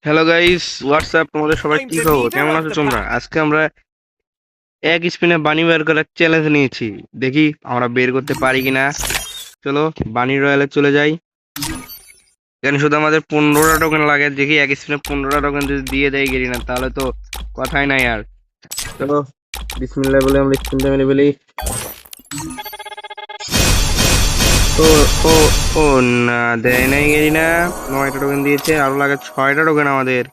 Hello guys, WhatsApp, তোমাদের সবার I'm কি the খবর? leader কেমন of আছো the তোমরা? pack. আজকে আমরা এক স্পিনে বানি বের করার চ্যালেঞ্জ নিয়েছি। দেখি আমরা বের করতে পারি কিনা। চলো বানি রয়্যালে চলে যাই। এখানে শুধু আমাদের 15টা টোকেন লাগে। দেখি এক স্পিনে 15টা টোকেন যদি দিয়ে দেয় গেরি না, তাহলে তো কথাই নাই আর। চলো বিসমিল্লাহ বলে আমরা স্পিনটা মেরে ফেলি। ও ও ও না, দেয় নাই গেরি না। 9টা টোকেন দিয়েছে, আরো লাগে 6টা টোকেন আমাদের।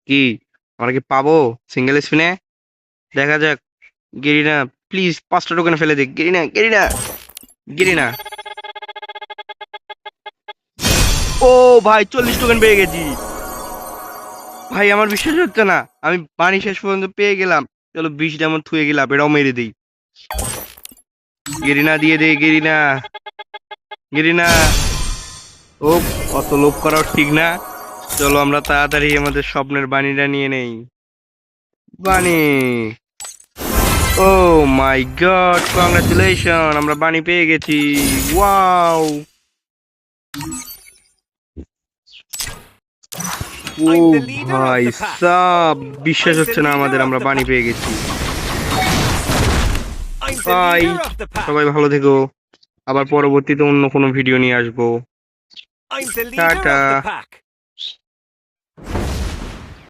কি আমরা কি পাবো সিঙ্গেল স্পিনে? দেখা যাক। গেরিনা, প্লিজ 5টা টোকেন ফেলে দে। গেরিনা, গেরিনা, গেরিনা। ও ভাই, 40 টোকেন পেয়ে গেছি। ভাই আমার বিশ্বাস হচ্ছে না, আমি পানি শেষ পর্যন্ত পেয়ে গেলাম। চলো 20 ডায়মন্ড থুয়ে গেলাম, এটাও মেরে দিই। গেরিনা দিয়ে দে, গেরিনা, গেরিনা। ও, অত লোভ করাও ঠিক না। চলো আমরা তাড়াতাড়ি আমাদের স্বপ্নের বাণীটা নিয়ে নেই। বাণী। ও মাই গড, কংগ্রাচুলেশন, আমরা বাণী পেয়ে গেছি। ওয়াও। ও I'm the leader of ভাই the pack. সাব, বিশ্বাস I'm the হচ্ছে না leader আমাদের of আমরা the বাণী pack. পেয়ে গেছি। I'm the বাই, leader of the pack. সবাই ভালো থেকো। আবার পরবর্তীতে অন্য কোনো ভিডিও নিয়ে আসবো। I'm the leader tata. of the pack.